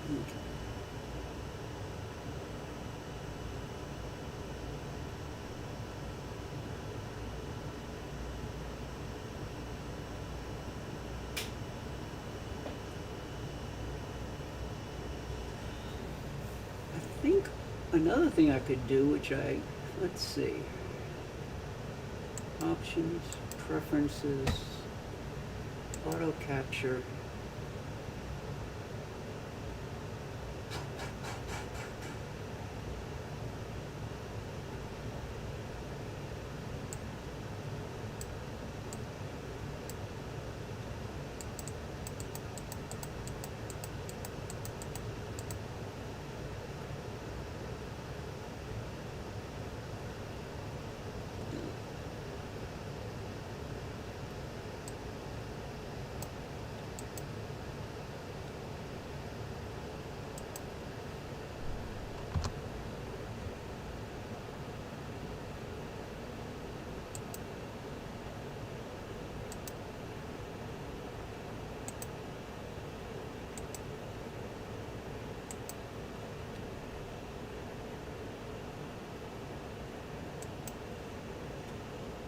Okay. I think another thing I could do, let's see, options, preferences, auto capture.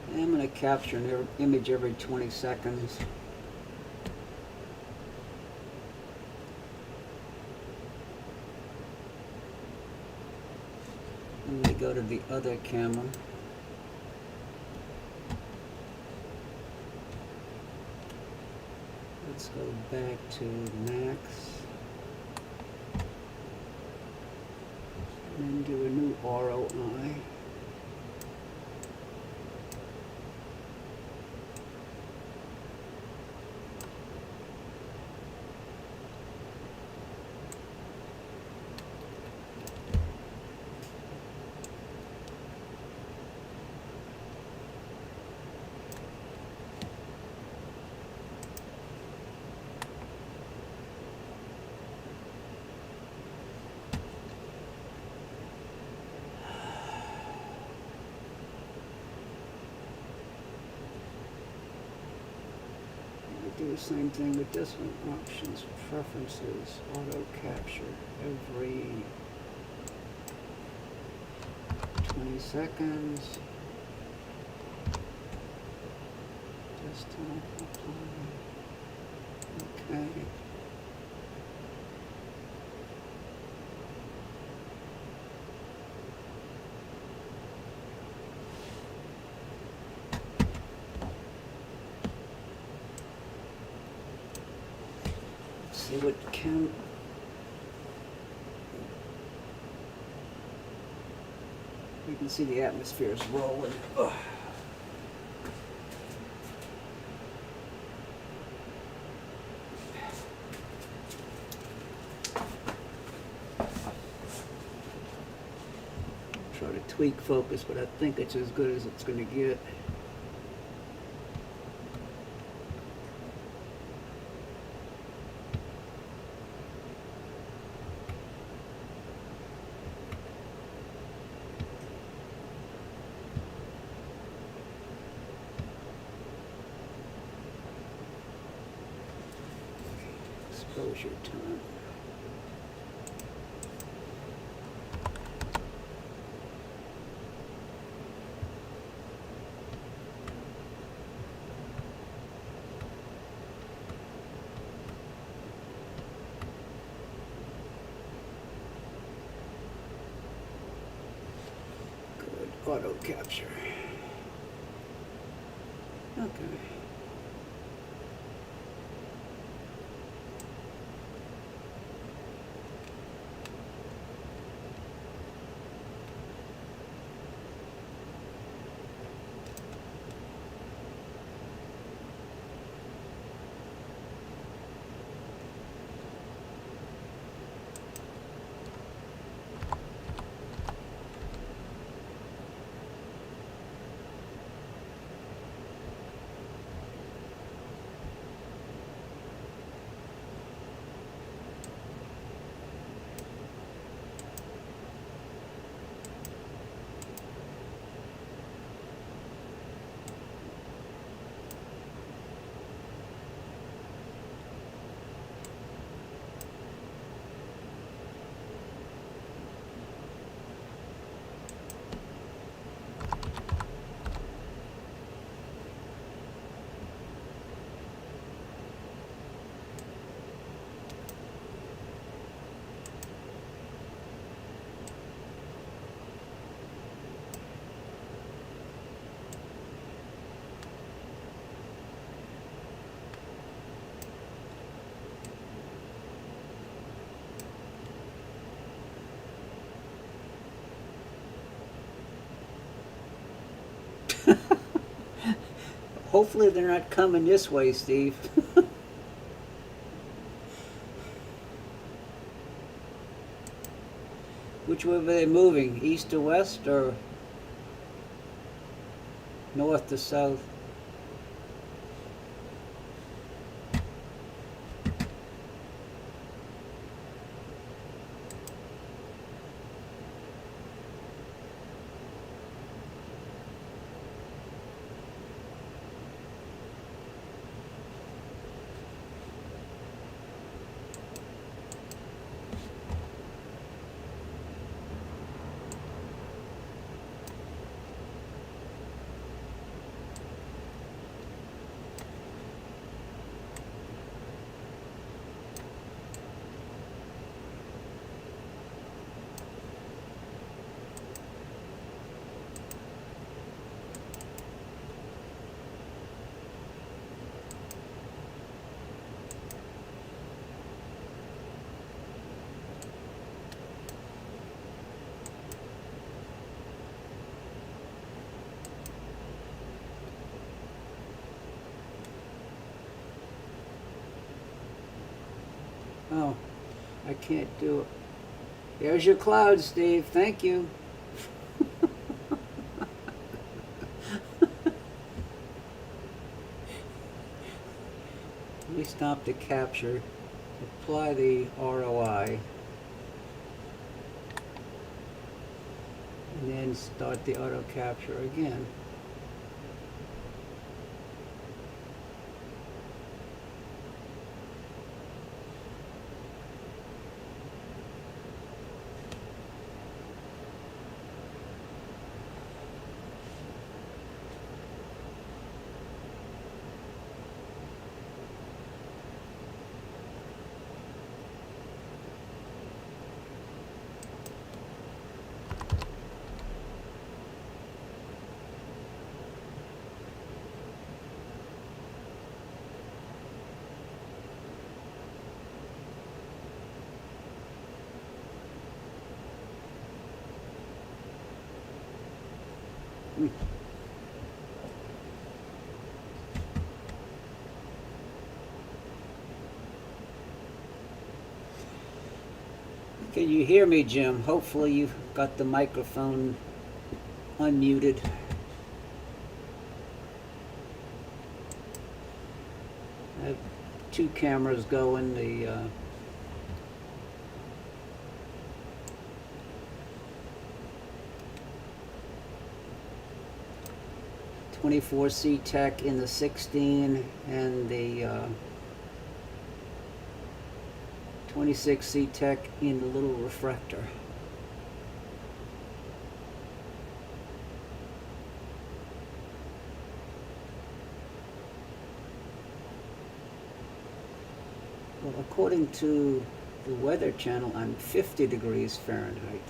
I'm going to capture an image every 20 seconds. I'm going to go to the other camera. Let's go back to max. And then do a new ROI. Do the same thing with this one. Options, preferences, auto capture every 20 seconds. Desktop, apply. Okay. See what can. You can see the atmosphere is rolling. Ugh. Try to tweak focus, but I think it's as good as it's going to get. Exposure time. Good. Auto capture. Okay. Hopefully they're not coming this way, Steve. Which way are they moving? East to west or north to south? Oh, I can't do it. There's your cloud, Steve. Thank you. Let me stop the capture. Apply the ROI. And then start the auto capture again. Can you hear me, Jim? Hopefully you've got the microphone unmuted. I have two cameras going. The 24C Tech in the 16 and the 26C Tech in the little refractor. Well, according to the Weather Channel, I'm 50 degrees Fahrenheit.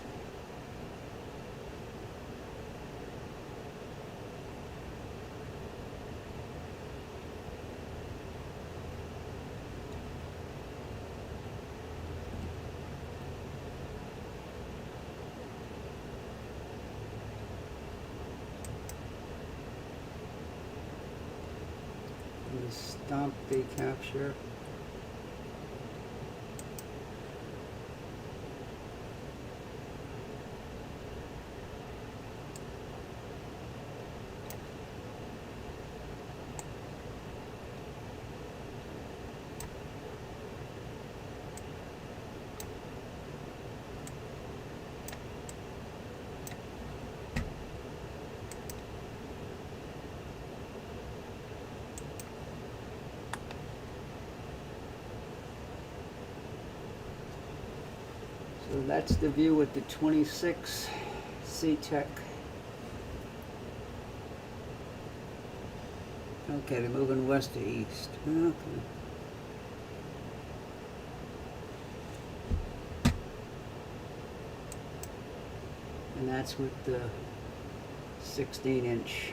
Stop the capture. So that's the view with the 26 C-Tech. Okay, they're moving west to east. Okay. And that's with the 16-inch.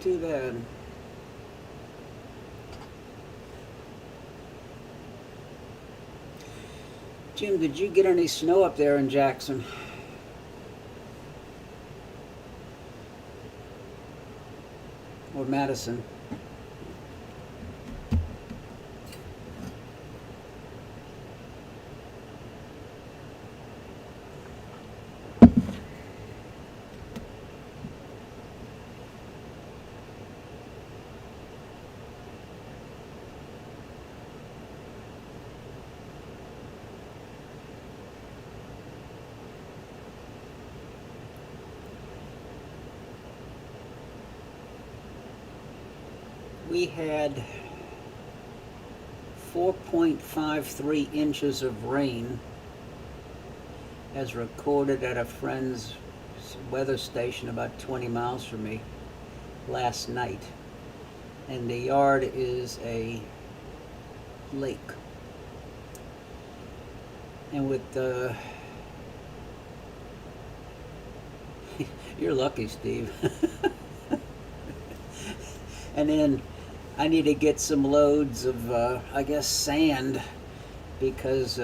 too bad. Jim, did you get any snow up there in Jackson? Or Madison? We had 4.53 inches of rain as recorded at a friend's weather station about 20 miles from me last night. And the yard is a lake. And with the... You're lucky, Steve. And then I need to get some loads of, I guess, sand, because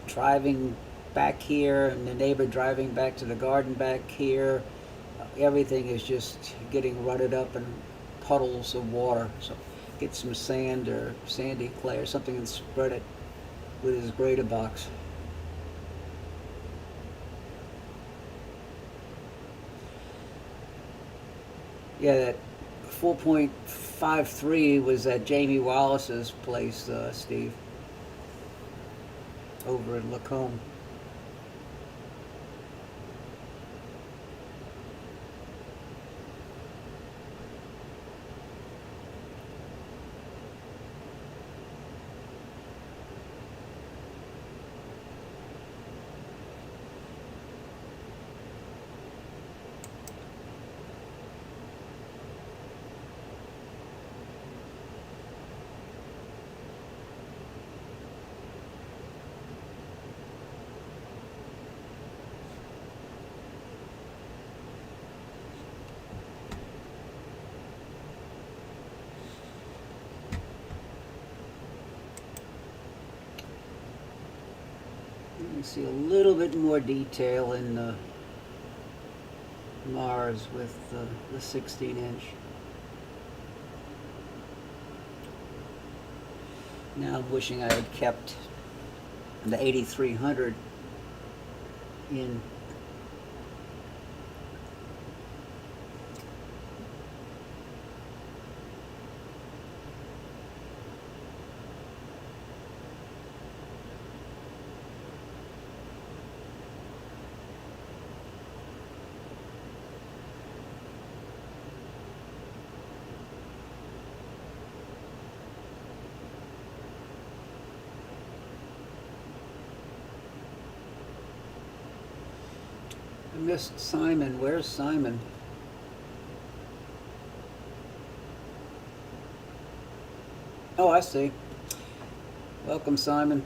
driving back here and the neighbor driving back to the garden back here, everything is just getting rutted up in puddles of water. So get some sand or sandy clay or something and spread it with his grader box. Yeah, that 4.53 was at Jamie Wallace's place, Steve, over in Lacombe. You see a little bit more detail in the Mars with the 16-inch. Now I'm wishing I had kept the 8300 in. I missed Simon. Where's Simon? Oh, I see. Welcome, Simon.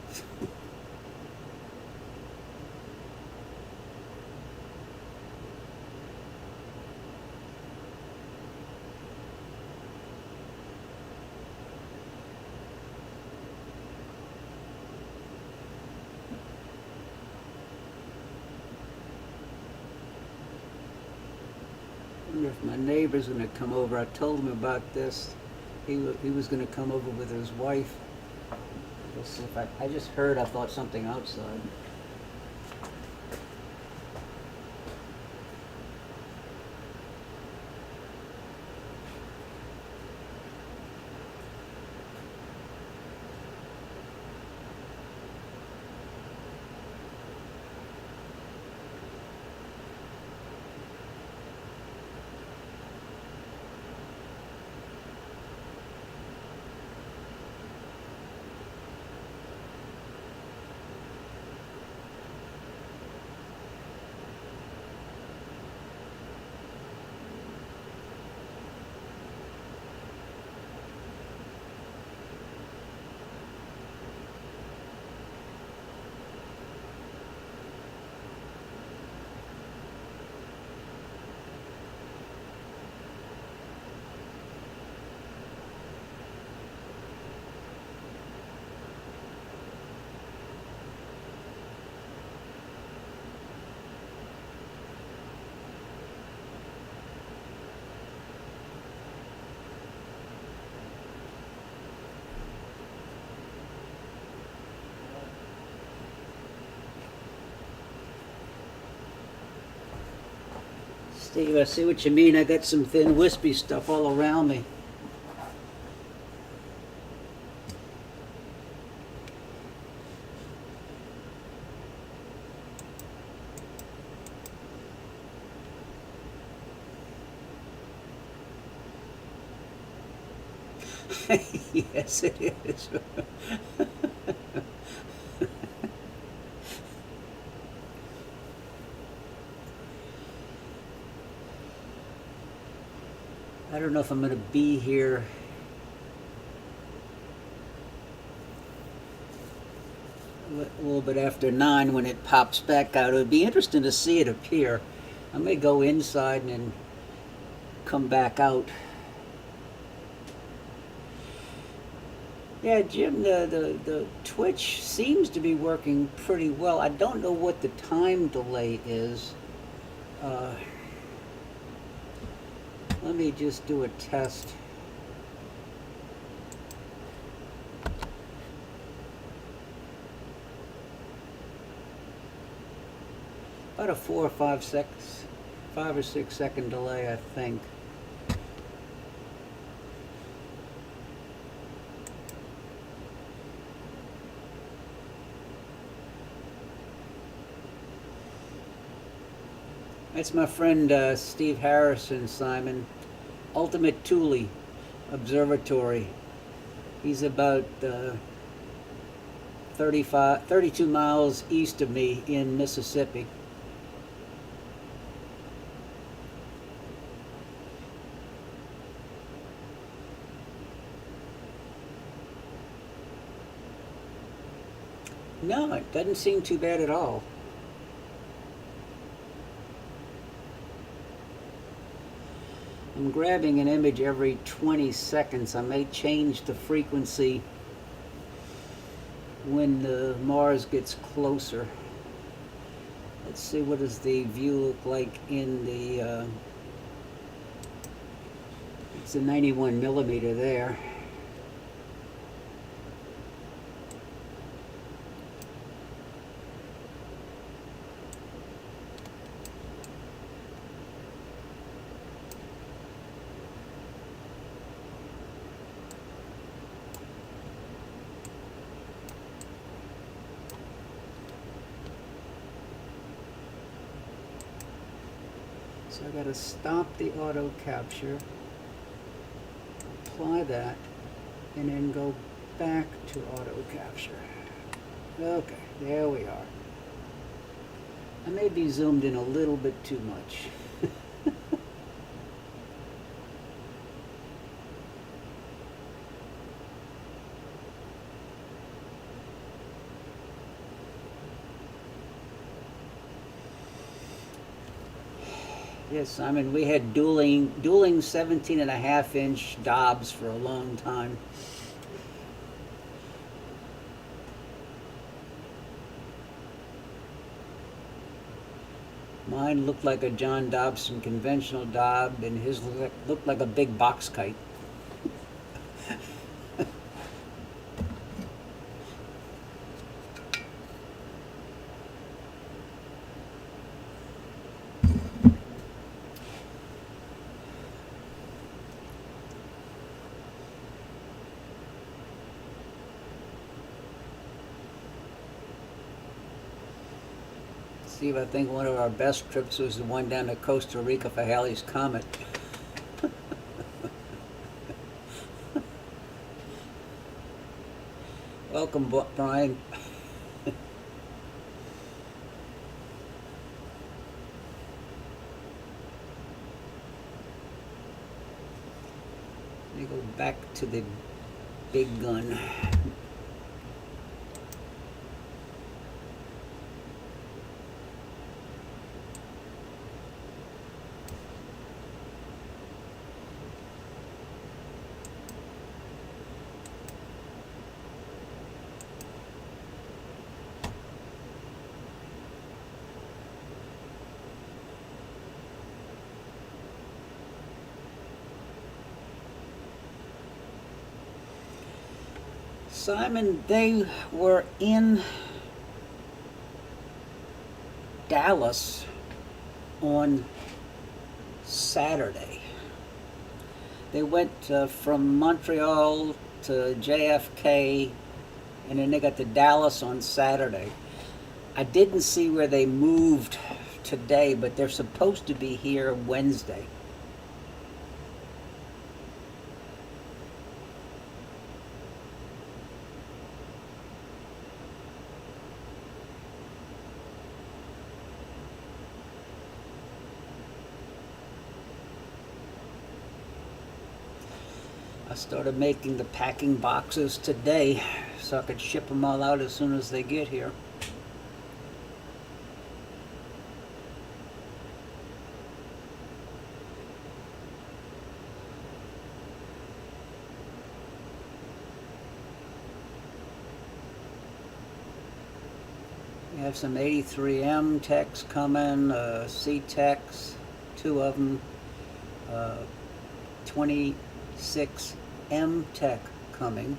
I wonder if my neighbor's going to come over. I told him about this. He was going to come over with his wife. Let's see if I just heard, I thought something outside. Steve, I see what you mean. I got some thin, wispy stuff all around me. Yes, it is. I don't know if I'm going to be here a little bit after 9 when it pops back out. It would be interesting to see it appear. I may go inside and then come back out. Yeah, Jim, the Twitch seems to be working pretty well. I don't know what the time delay is. Let me just do a test. About a 4 or 5 seconds, 5 or 6 second delay, I think. That's my friend Steve Harrison, Simon. Ultimate Thule Observatory. He's about 32 miles east of me in Mississippi. No, it doesn't seem too bad at all. I'm grabbing an image every 20 seconds. I may change the frequency when the Mars gets closer. Let's see, what does the view look like in the it's a 91 millimeter there. So I got to stop the auto capture, apply that, and then go back to auto capture. Okay, there we are. I may be zoomed in a little bit too much. Yes, Simon, we had dueling 17.5-inch Dobbs for a long time. Mine looked like a John Dobson conventional Dobb, and his looked like a big box kite. Steve, I think one of our best trips was the one down to Costa Rica for Halley's Comet. Welcome, Brian. Let me go back to the big gun. Simon, they were in Dallas on Saturday. They went from Montreal to JFK, and then they got to Dallas on Saturday. I didn't see where they moved today, but they're supposed to be here Wednesday. I started making the packing boxes today so I could ship them all out as soon as they get here. We have some 83M techs coming, C techs, 2 of them, 26M tech coming.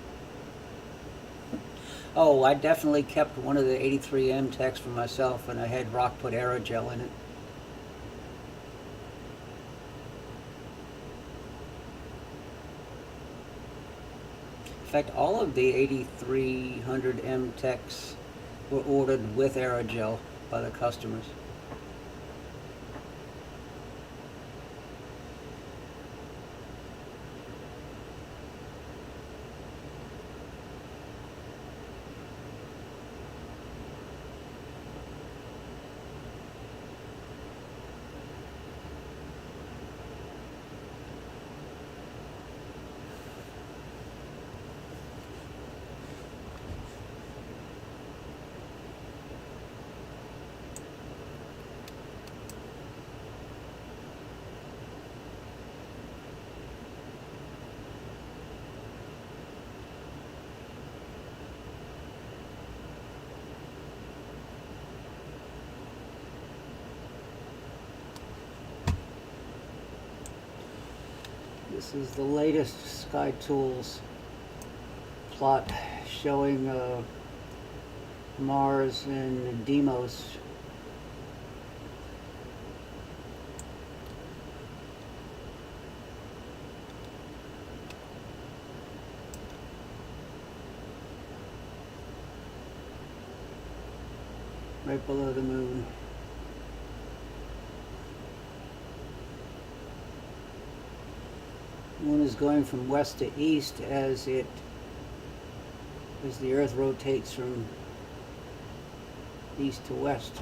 Oh, I definitely kept one of the 83M techs for myself, and I had rock put aerogel in it. In fact, all of the 8300M techs were ordered with aerogel by the customers. This is the latest Sky Tools plot showing Mars and Deimos. Right below the moon. The moon is going from west to east as the Earth rotates from east to west.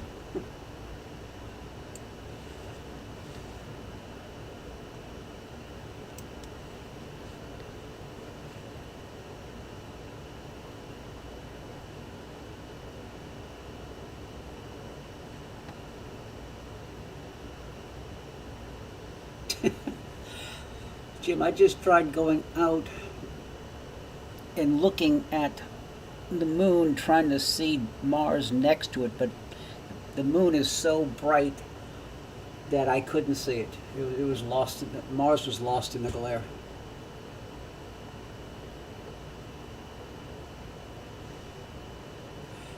Jim, I just tried going out and looking at the moon, trying to see Mars next to it, but the moon is so bright that I couldn't see it. It was lost. Mars was lost in the glare.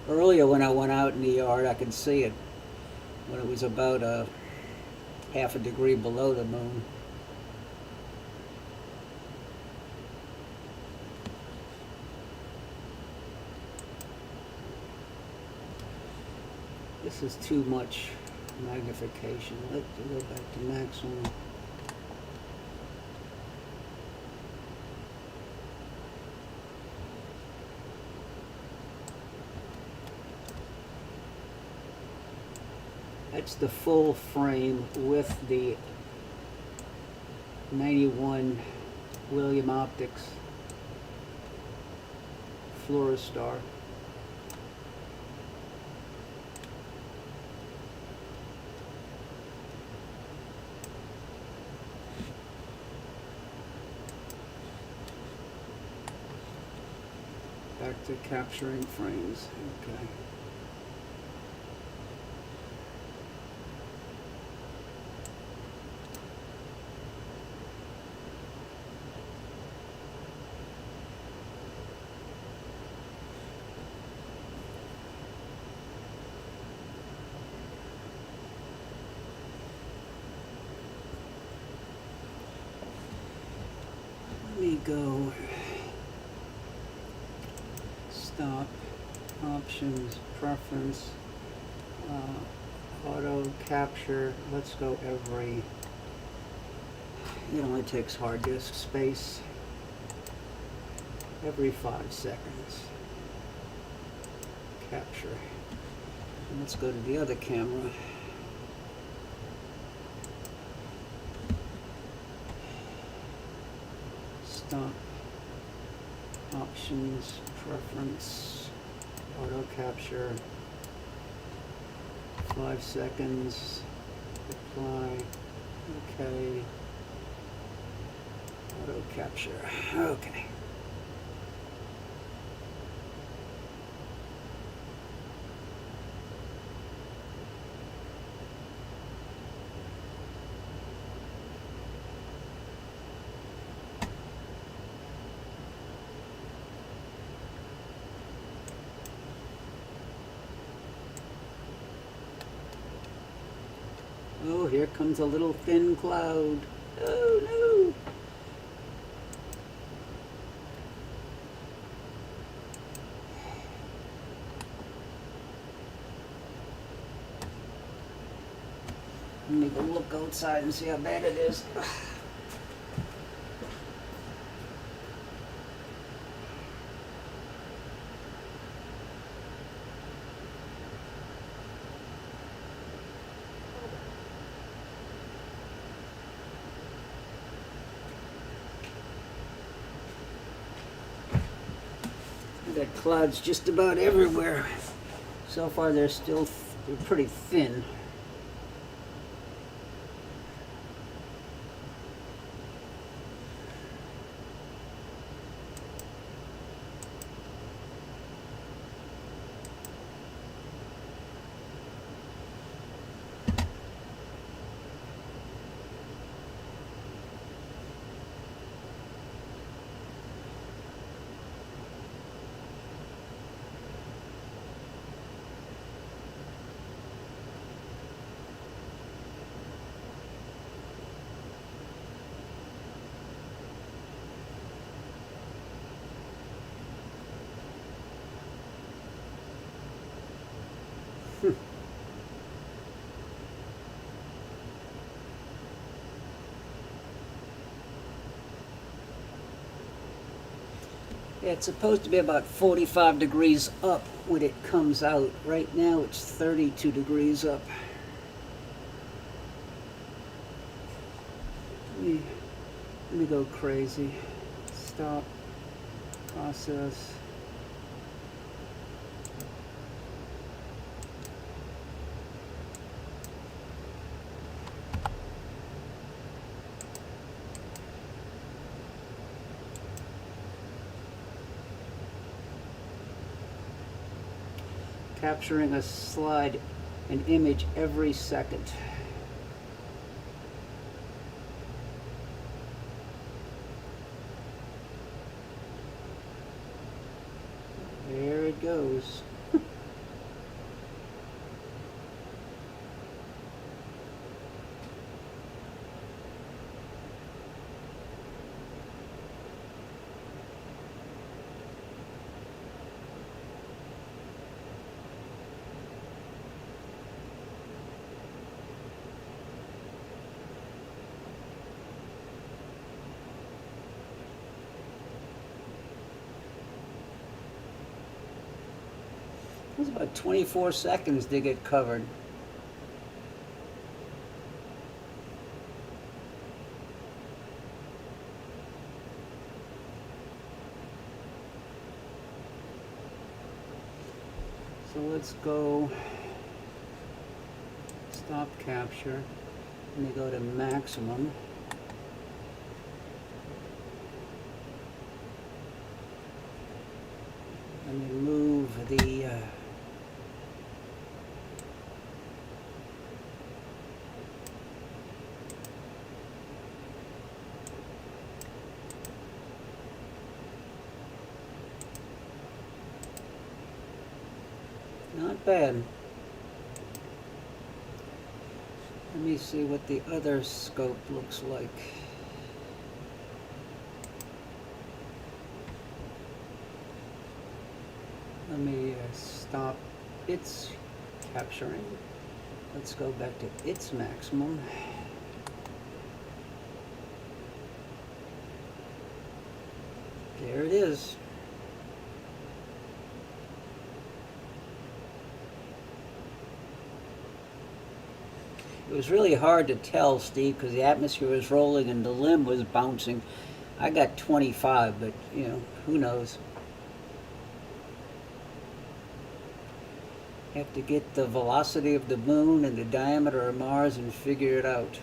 Earlier, when I went out in the yard, I could see it when it was about half a degree below the moon. This is too much magnification. Let's go back to maximum. That's the full frame with the 91 William Optics Fluorostar. Back to capturing frames. Okay. go. Stop, options, preference, auto capture. Let's go every, it only takes hard disk space, every 5 seconds. Capture. And let's go to the other camera. Stop, options, preference, auto capture, 5 seconds, apply, okay, auto capture, okay. Oh, here comes a little thin cloud. Oh, no. Let me go look outside and see how bad it is. Got clouds just about everywhere. So far they're still they're pretty thin. Yeah, it's supposed to be about 45 degrees up when it comes out. Right now it's 32 degrees up. Let me go crazy. Stop. Process. Capturing a slide, an image every second. There it goes. It was about 24 seconds to get covered. So let's go stop capture. Let me go to maximum. Let me move the not bad. Let me see what the other scope looks like. Let me stop its capturing. Let's go back to its maximum. There it is. It was really hard to tell, Steve, because the atmosphere was rolling and the limb was bouncing. I got 25, but, you know, who knows? Have to get the velocity of the moon and the diameter of Mars and figure it out.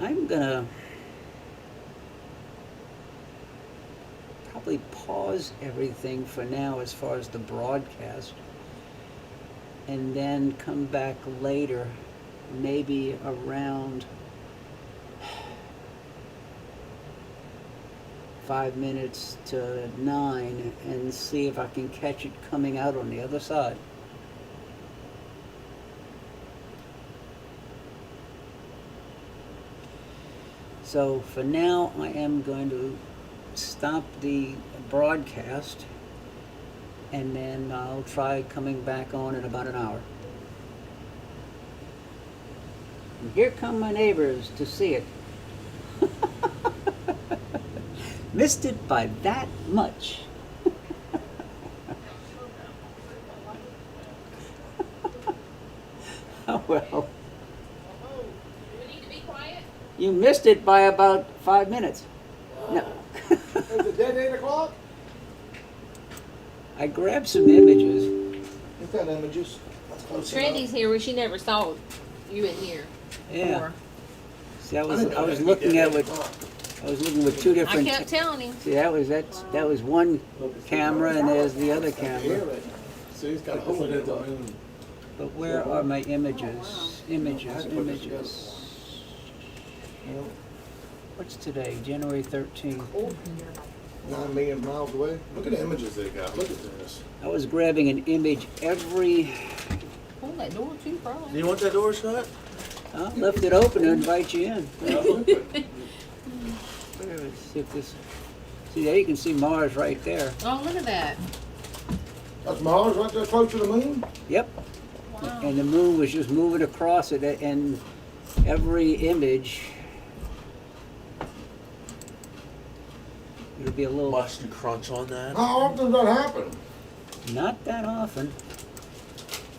I'm gonna probably pause everything for now as far as the broadcast, and then come back later, maybe around 5 minutes to 9, and see if I can catch it coming out on the other side. So for now, I am going to stop the broadcast, and then I'll try coming back on in about an hour. And here come my neighbors to see it. Missed it by that much. Oh well. Do we need to be quiet? You missed it by about 5 minutes. No. Is it dead 8 o'clock? I grabbed some images. You've got images. That's close Trendy's here where she never saw you in here. Yeah. before. See, I was looking at what I was looking with two I different. kept telling him. See, that was one camera, and there's the other camera. See, he's got a hole in the moon. But where are my images? Images. What's today? January 13th. 9 million miles away. Look at the images they got. Look at this. I was grabbing an image every. Pull that door too, probably. Do you want that door shut? I left it open to invite you in. Let's see if this. See, there you can see Mars right there. Oh, look at that. That's Mars right there close to the moon? Yep. Wow. And the moon was just moving across it, and every image. It'll be a little. Bust and crunch on that. How often does that happen? Not that often.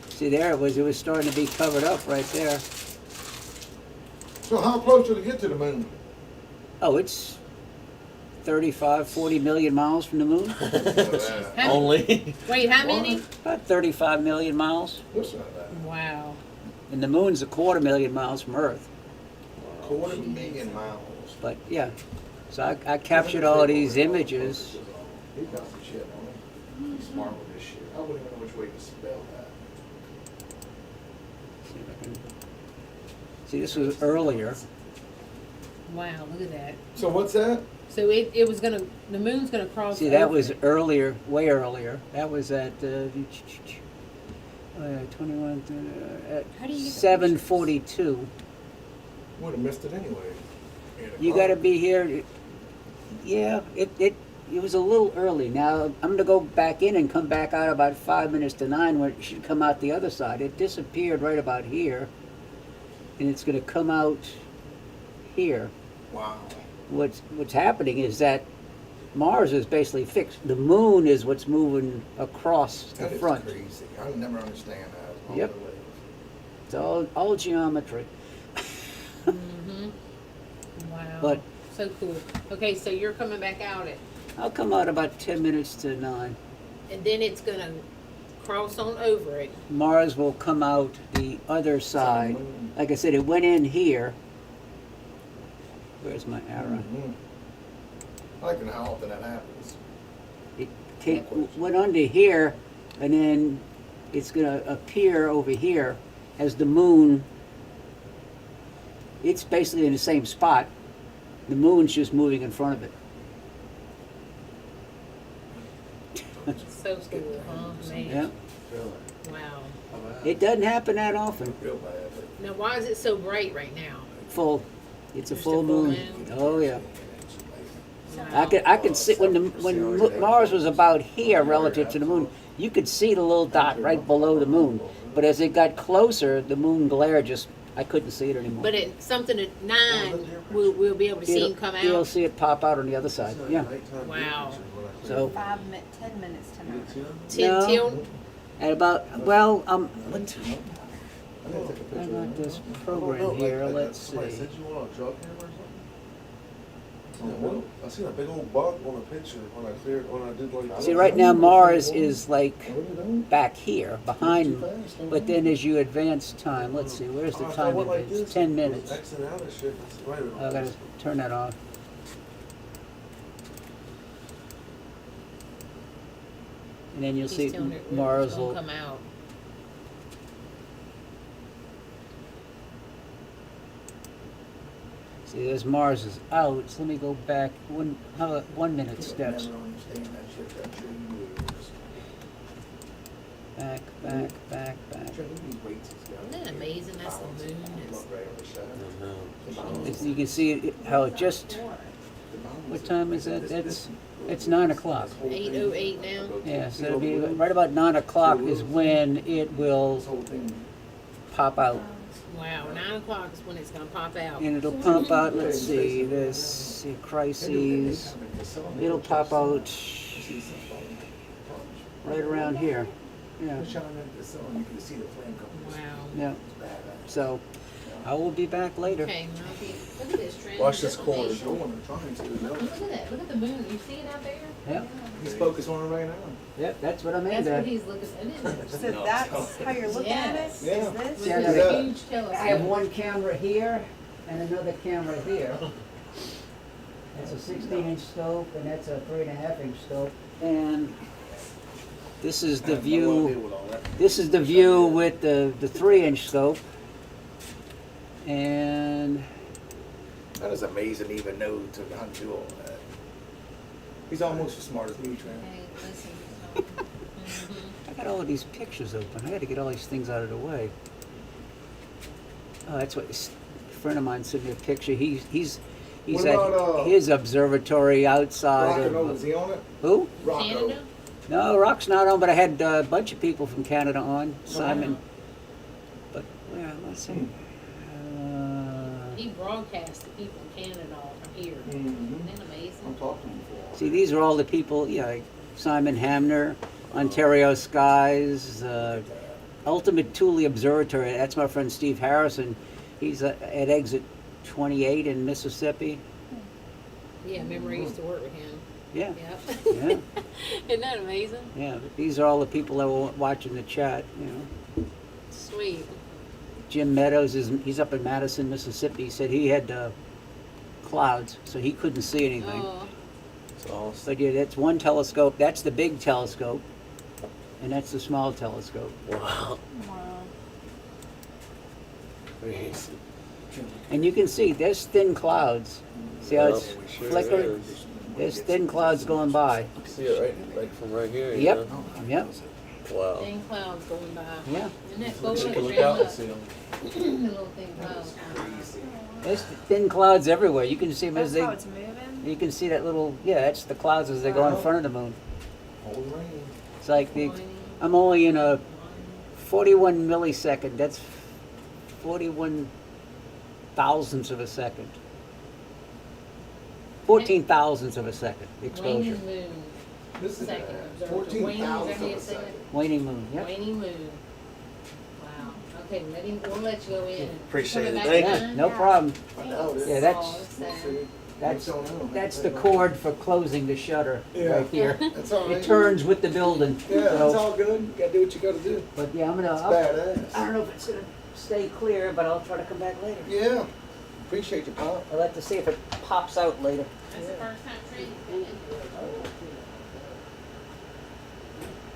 See, there it was. It was starting to be covered up right there. So how close did it get to the moon? Oh, it's 35, 40 million miles from the moon. How- Only. Wait, how many? About 35 million miles. What's that? Wow. And the moon's 250,000 miles from Earth. 250,000 miles. But yeah, so I captured all these images. He got some shit on him. He's smart with this shit. I wouldn't even know which way to spell that. See if I can- See, this was earlier. Wow, look at that. So what's that? So it was gonna, the moon's gonna cross. See, that over was it. earlier, way earlier. That was at 21, at How do you get the 7:42. Would have missed it anyway. 8 You o'clock. got to be here. Yeah, it was a little early. Now I'm gonna go back in and come back out about 5 minutes to 9 when it should come out the other side. It disappeared right about here, and it's gonna come out here. Wow. What's happening is that Mars is basically fixed. The moon is what's moving across the That is front. crazy. I would never understand that. Yep. It's all geometry. Mhm. Wow. But so cool. Okay, so you're coming back out at, I'll come out about 10 minutes to 9. and then it's gonna cross on over it. Mars will come out the other side. Like I said, it went in here. Where's my arrow? Mhm. I like to know how often that happens. It went under here, and then it's going to appear over here as the moon. It's basically in the same spot. The moon's just moving in front of it. So cool, huh? Man. Yeah. Really? Wow. It doesn't happen that often. Real bad, but. Now, why is it so bright right now? Full. It's a Just full a full moon. moon? Oh yeah. Wow. I could see when Mars was about here relative to the moon. You could see the little dot right below the moon. But as it got closer, the moon glare I couldn't see it anymore. But at something at 9, we'll be able to see him come You'll out. see it pop out on the other side. Yeah. Wow. So 10 minutes to know. 10 No. till. at about I gotta take a I picture. got this program here. Let's Somebody see. sent you on a trail camera or something? I seen a big old bug on a picture when I did like. See, right now Mars is like What are you doing? back here behind, Too fast, don't but you? then as you advance time, let's see, where's the time advance? 10 minutes. Xing out of shit. It's right I gotta turn that off. And then you'll He's see telling it Mars it's will. gonna come out. See, there's Mars is out. So let me go back 1 minute steps. Never understand that shit, that shit you lose. Back. Check these weights he's got. Isn't that amazing? That's the moon. It's- Look right on the side. You can see how it just. What time is that? It's 9 o'clock. 8:08 now. Yeah, so it'll be right about 9 o'clock is when it will This whole thing. pop out. Wow, 9 o'clock is when it's gonna pop out. And it'll pop out, let's see, this crises. It'll pop out right around here. Yeah, Shine into the sun, you can see the flame coming. Wow. yeah. It's badass. So I will be back later. Okay, Monkey, look at this trend. Watch this corner. It's going, I'm trying to, you know. Look at that. Look at the moon. You see it out there? Yeah, He's focused on it right now. yeah, that's what I'm That's into. what he's looking at, isn't it? So that's how you're looking at it? Yes. Yeah. Is With this? Yeah, this no, huge telescope. I have one camera here and another camera here. That's a 16-inch scope and that's a 3.5-inch scope. And this is the view. This is the view with the 3-inch scope. And That is amazing to even know how to do all that. He's almost as smart as me, Trent. Hey, listen. I got all of these pictures open. I got to get all these things out of the way. Oh, that's what a friend of mine sent me a picture. He's What at about, his observatory outside Rocket of is he on it? who? Rocco. Canada? No, Rock's not on, but I had a bunch of people from Canada on. Simon. But well, let's see. He broadcasts to people in Canada all from here. Mm-hmm. Isn't that I'm amazing? talking to him for. See, these are all the people. Yeah, like Simon Hamner, Ontario Skies, Ultimate Thule Observatory. That's my friend Steve Harrison. He's at exit 28 in Mississippi. Yeah, remember I used to work with him. Yeah, Yep. yeah, Isn't that amazing? yeah. But these are all the people that were watching the chat. You know, Sweet. Jim Meadows he's up in Madison, Mississippi. He said he had clouds, so he couldn't see anything. Oh, It's awesome. But yeah, that's one telescope. That's the big telescope, and that's the small telescope. Wow. Wow. Crazy. And you can see there's thin clouds. See how it's Yep, sure flickering? is. There's thin clouds going by. See it right, like from right here. you Yep, know? yep, Wow. thin clouds going by. yeah. Isn't that cool? You Look can at look that. out and see them. The little thin clouds. There's thin clouds everywhere. You can see them as That's they. how it's moving? You can see that little. Yeah, that's the clouds as they go in front of the moon. Hold the rain. It's like I'm only in a 41 millisecond. That's 41 thousandths of a second. 14 thousandths of a second exposure. Waning moon. This is Second observer. 14,000 Waning, is that how you of a say it? second. Waning moon. Yep. Waning moon. Wow. Okay, we'll let you go in. Appreciate Coming it. back Thank Yeah, down? no problem. I doubt it. Yeah, that's Oh, it's sad. that's Don't know. that's the cord for closing the shutter Yeah. right here. That's all right. It turns with the building. Yeah, it's So, all good. You gotta do what you gotta do. but yeah, I'm gonna. It's I badass. don't know if it's gonna stay clear, but I'll try to come back later. Yeah. Appreciate you, Pop. I'll have to see if it pops out later. That's the first time Trent been in here.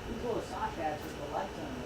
You pull a sock out with the lights on.